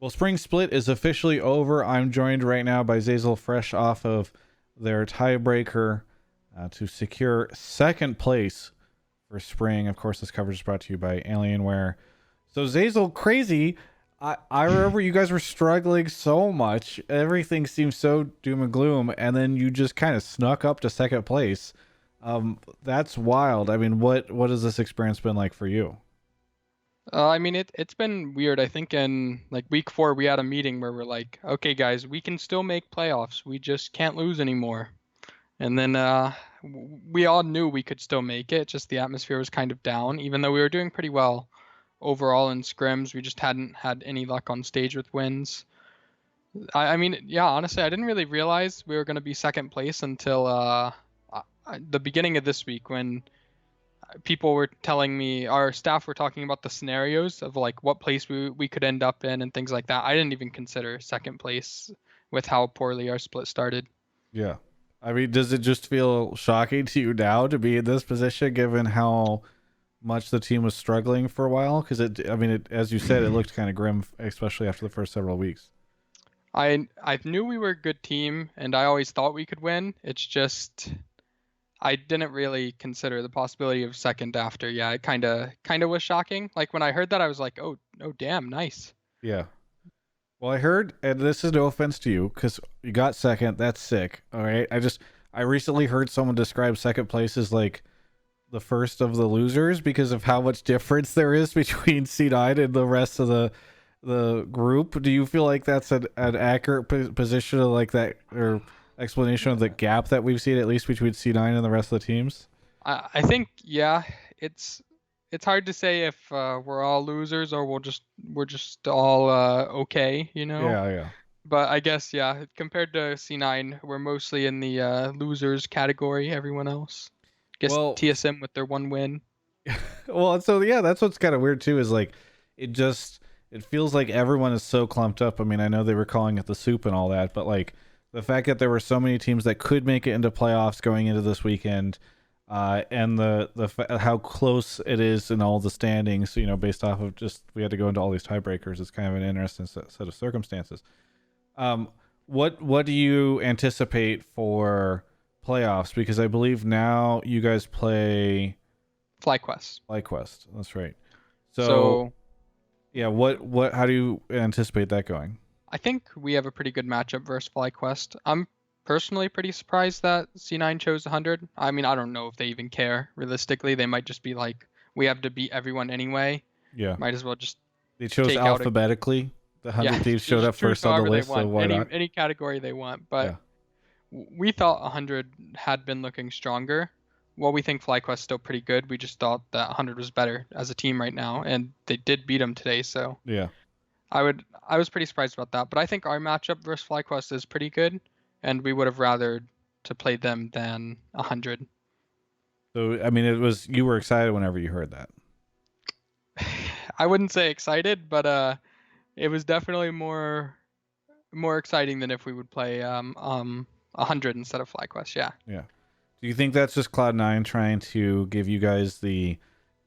Well, Spring Split is officially over. I'm joined right now by Zeyzal, fresh off of their tiebreaker to secure second place for Spring. Of course, this coverage is brought to you by Alienware. So, Zeyzal, crazy. I remember you guys were struggling so much. Everything seemed so doom and gloom, and then you just kind of snuck up to second place. That's wild. I mean, what has this experience been like for you? I mean, it's been weird. I think in like week 4, we had a meeting where we're like, okay, guys, we can still make playoffs. We just can't lose anymore. And then we all knew we could still make it. Just the atmosphere was kind of down, even though we were doing pretty well overall in scrims. We just hadn't had any luck on stage with wins. I mean, yeah, honestly, I didn't really realize we were going to be second place until the beginning of this week when people were telling me, our staff were talking about the scenarios of like what place we could end up in and things like that. I didn't even consider second place with how poorly our split started. Yeah. I mean, does it just feel shocking to you now to be in this position given how much the team was struggling for a while? Because as you said, it looked kind of grim, especially after the first several weeks. I knew we were a good team and I always thought we could win. It's just I didn't really consider the possibility of second after. Yeah, it kind of was shocking. Like when I heard that, I was like, oh damn, nice. Yeah. Well, I heard, and this is no offense to you, because you got second. That's sick. All right. I recently heard someone describe second place as like the first of the losers because of how much difference there is between C9 and the rest of the group. Do you feel like that's an accurate position of like that or explanation of the gap that we've seen at least between C9 and the rest of the teams? I think yeah, it's hard to say if we're all losers or we're just all okay, you know. Yeah, yeah. But I guess yeah, compared to C9, we're mostly in the losers category. Everyone else, guess Well, TSM with their one win. well, so yeah, that's what's kind of weird too. Is like it just it feels like everyone is so clumped up. I mean, I know they were calling it the soup and all that, but like the fact that there were so many teams that could make it into playoffs going into this weekend, and how close it is in all the standings, based off of just we had to go into all these tiebreakers. It's kind of an interesting set of circumstances. Um, what do you anticipate for playoffs? Because I believe now you guys play FlyQuest. FlyQuest. That's right. So So yeah, what how do you anticipate that going? I think we have a pretty good matchup versus FlyQuest. I'm personally pretty surprised that C9 chose 100. I mean, I don't know if they even care. Realistically, they might just be like, we have to beat everyone anyway. Yeah, Might as well just they chose take out a alphabetically. The yeah, 100 Thieves showed up just choose first on the however they list, so want, why not? any category they want. Yeah. But we thought 100 had been looking stronger. Well, we think FlyQuest's still pretty good. We just thought that 100 was better as a team right now, and they did beat them today. So Yeah. I was pretty surprised about that. But I think our matchup versus FlyQuest is pretty good, and we would have rather to play them than 100. So I mean, you were excited whenever you heard that. I wouldn't say excited, but it was definitely more exciting than if we would play 100 instead of FlyQuest. Yeah. Yeah. Do you think that's just Cloud9 trying to give you guys the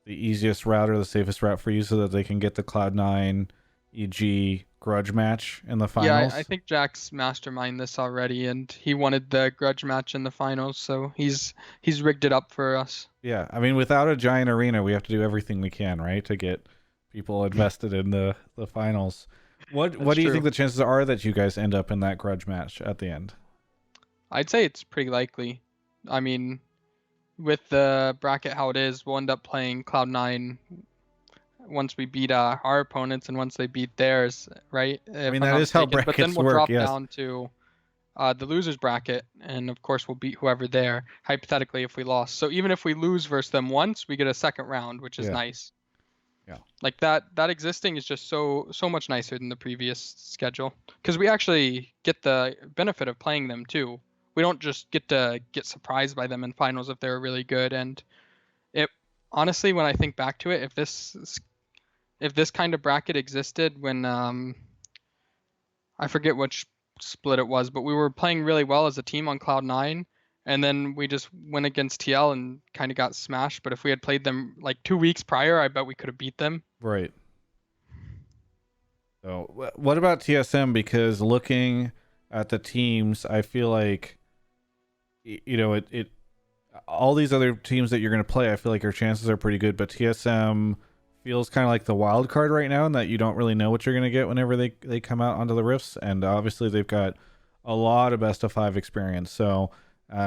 easiest route or the safest route for you so that they can get the Cloud9 EG grudge match in the finals? Yeah, I think Jack's mastermind this already, and he wanted the grudge match in the finals, so he's rigged it up for us. Yeah. I mean, without a giant arena, we have to do everything we can, right, to get people invested in the finals. What That's do you true. think the chances are that you guys end up in that grudge match at the end? I'd say it's pretty likely. I mean, with the bracket how it is, we'll end up playing Cloud9 once we beat our opponents and once they beat theirs, right? I If mean, I'm that not is how mistaken. But then brackets we'll work, drop yes. down to the losers bracket, and of course we'll beat whoever there. Hypothetically, if we lost, so even if we lose versus them once, we get a second round, which is Yeah. nice. Yeah. Like that existing is just so much nicer than the previous schedule because we actually get the benefit of playing them too. We don't just get to get surprised by them in finals if they're really good. And it honestly, when I think back to it, if this kind of bracket existed when I forget which split it was, but we were playing really well as a team on Cloud9, and then we just went against TL and kind of got smashed. But if we had played them like 2 weeks prior, I bet we could have beat them. Right. So, what about TSM? Because looking at the teams, I feel like it all these other teams that you're going to play, I feel like your chances are pretty good, but TSM feels kind of like the wild card right now, in that you don't really know what you're going to get whenever they come out onto the rifts, and obviously they've got a lot of best of five experience. So,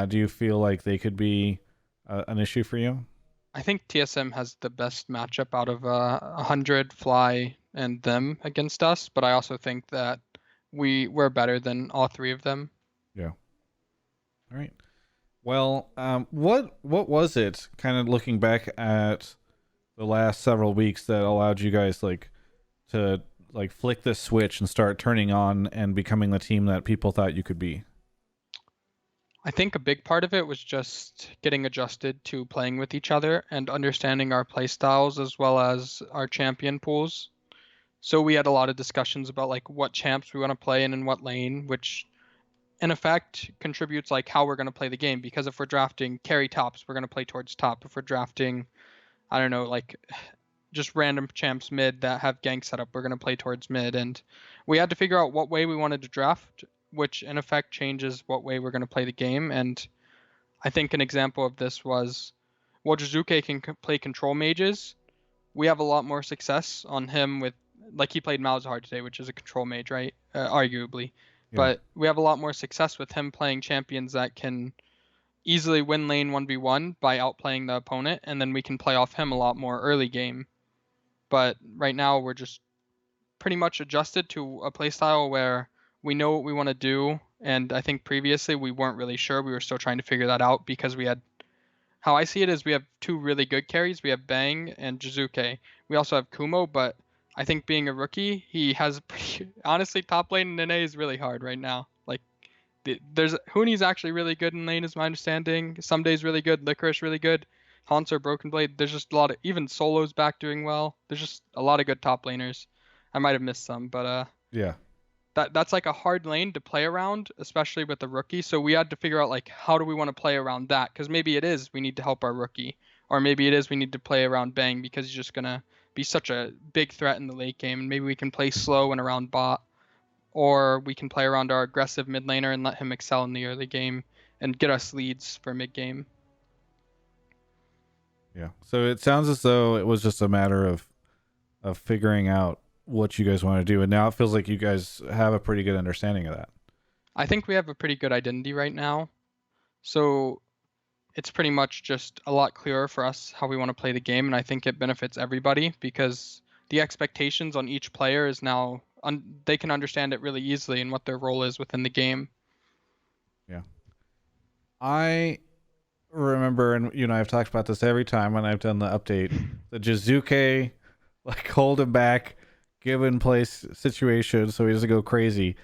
do you feel like they could be an issue for you? I think TSM has the best matchup out of 100, Fly, and them against us, but I also think that we're better than all three of them. Yeah. All right. Well, what was it? Kind of looking back at the last several weeks that allowed you guys to flick this switch and start turning on and becoming the team that people thought you could be? I think a big part of it was just getting adjusted to playing with each other and understanding our play styles as well as our champion pools. So we had a lot of discussions about like what champs we want to play in what lane, which in effect contributes like how we're going to play the game. Because if we're drafting carry tops, we're going to play towards top. If we're drafting, I don't know, like just random champs mid that have gank setup, we're going to play towards mid. And we had to figure out what way we wanted to draft, which in effect changes what way we're going to play the game. And I think an example of this was, well, Jizuke can play control mages. We have a lot more success on him with, like he played Malzahar today, which is a control mage, right? Arguably. Yeah. But we have a lot more success with him playing champions that can easily win lane 1v1 by outplaying the opponent, and then we can play off him a lot more early game. But right now, we're just pretty much adjusted to a playstyle where we know what we want to do. And I think previously we weren't really sure. We were still trying to figure that out because we had, how I see it is we have two really good carries. We have Bang and Jizuke. We also have Kumo, but I think being a rookie, he has pretty, honestly, top lane in NA is really hard right now. Like there's Huni's actually really good in lane, is my understanding. Some days really good, Licorice really good, Haunter, Broken Blade. There's just a lot of, even Solo's back doing well. There's just a lot of good top laners. I might have missed some, but Yeah. that's like a hard lane to play around, especially with a rookie. So we had to figure out like how do we want to play around that? Because maybe it is we need to help our rookie, or maybe it is we need to play around Bang because he's just gonna be such a big threat in the late game. And maybe we can play slow and around bot, or we can play around our aggressive mid laner and let him excel in the early game and get us leads for mid game. Yeah. So it sounds as though it was just a matter of figuring out what you guys want to do, and now it feels like you guys have a pretty good understanding of that. I think we have a pretty good identity right now. So it's pretty much just a lot clearer for us how we want to play the game, and I think it benefits everybody because the expectations on each player is now they can understand it really easily and what their role is within the game. Yeah. I remember, and you and I have talked about this every time when I've done the update, the Jizuke, like hold him back, give in place situation so he doesn't go crazy.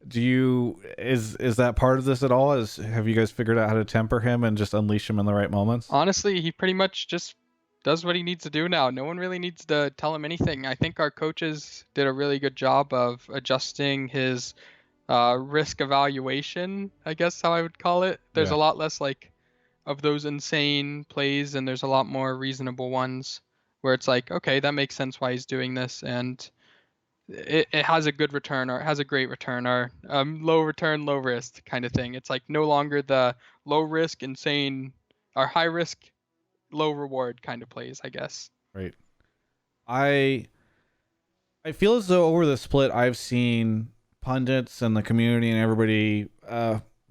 Do you is that part of this at all? Is have you guys figured out how to temper him and just unleash him in the right moments? Honestly, he pretty much just does what he needs to do now. No one really needs to tell him anything. I think our coaches did a really good job of adjusting his risk evaluation, I guess how I would call it. There's Yeah. a lot less like of those insane plays, and there's a lot more reasonable ones where it's like, okay, that makes sense why he's doing this, and it has a good return or it has a great return or low return, low risk kind of thing. It's like no longer the low risk, insane, or high risk, low reward kind of plays, I guess. Right. I I feel as though over the split, I've seen pundits and the community and everybody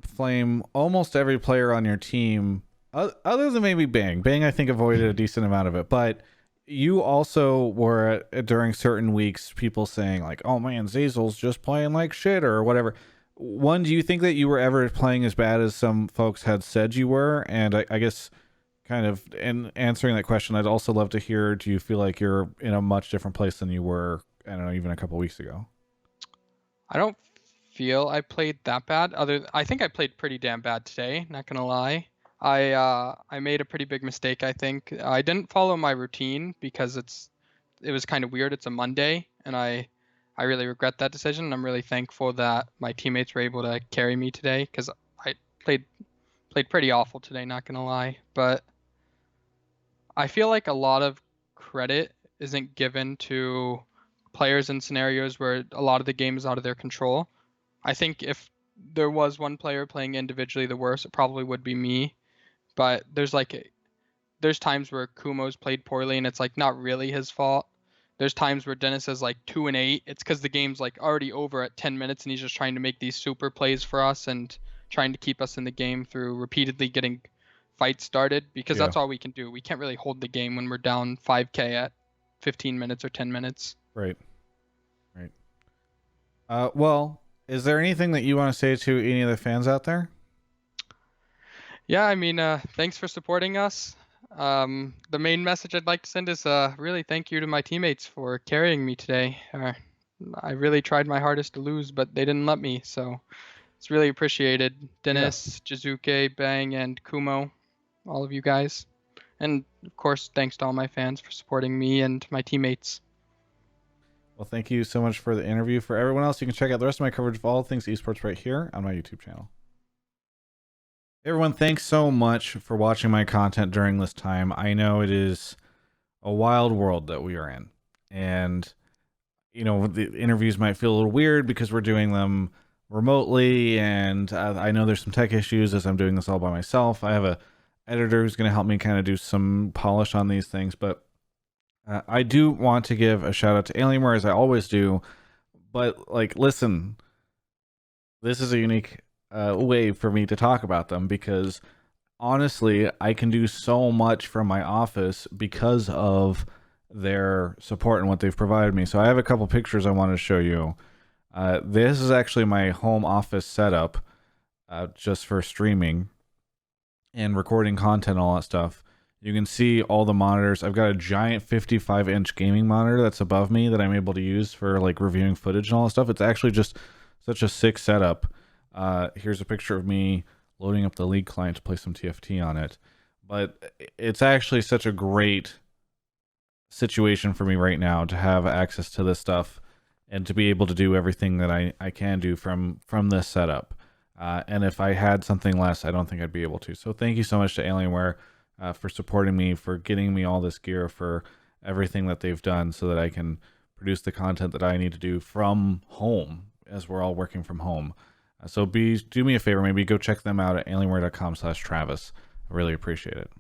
flame almost every player on your team, other than maybe Bang. Bang, I think, avoided a decent amount of it. But you also were during certain weeks, people saying like, "Oh man, Zeyzal's just playing like shit" or whatever. One, do you think that you were ever playing as bad as some folks had said you were? And I guess kind of in answering that question, I'd also love to hear, do you feel like you're in a much different place than you were, I don't know, even a couple weeks ago? I don't feel I played that bad. I think I played pretty damn bad today, not gonna lie. I made a pretty big mistake, I think. I didn't follow my routine because it was kind of weird. It's a Monday, and I really regret that decision. I'm really thankful that my teammates were able to carry me today because I played played pretty awful today, not gonna lie. But I feel like a lot of credit isn't given to players in scenarios where a lot of the game is out of their control. I think if there was one player playing individually the worst, it probably would be me. But there's times where Kumo's played poorly and it's like not really his fault. There's times where Dennis is like 2-8. It's because the game's like already over at 10 minutes and he's just trying to make these super plays for us and trying to keep us in the game through repeatedly getting fights started, because Yeah. that's all we can do. We can't really hold the game when we're down 5K at 15 minutes or 10 minutes. Right. Right. Well, is there anything that you want to say to any of the fans out there? Yeah, I mean, thanks for supporting us. The main message I'd like to send is really thank you to my teammates for carrying me today. I really tried my hardest to lose, but they didn't let me, so it's really appreciated. Dennis, Jizuke, Bang, and Kumo, all of you guys. And of course, thanks to all my fans for supporting me and my teammates. Well, thank you so much for the interview. For everyone else, you can check out the rest of my coverage of all things esports right here on my YouTube channel. Hey everyone, thanks so much for watching my content during this time. I know it is a wild world that we are in. And, you know, the interviews might feel a little weird because we're doing them remotely. And I know there's some tech issues as I'm doing this all by myself. I have a editor who's going to help me kind of do some polish on these things. But I do want to give a shout out to Alienware, as I always do. But, like, listen, this is a unique way for me to talk about them, because honestly, I can do so much from my office because of their support and what they've provided me. So I have a couple pictures I want to show you. This is actually my home office setup, just for streaming and recording content and all that stuff. You can see all the monitors. I've got a giant 55-inch gaming monitor that's above me that I'm able to use for like reviewing footage and all that stuff. It's actually just such a sick setup. Here's a picture of me loading up the League client to play some TFT on it. But it's actually such a great situation for me right now to have access to this stuff and to be able to do everything that I can do from this setup. And if I had something less, I don't think I'd be able to. So thank you so much to Alienware for supporting me, for getting me all this gear, for everything that they've done so that I can produce the content that I need to do from home, as we're all working from home. So do me a favor, maybe go check them out at alienware.com/Travis. I really appreciate it.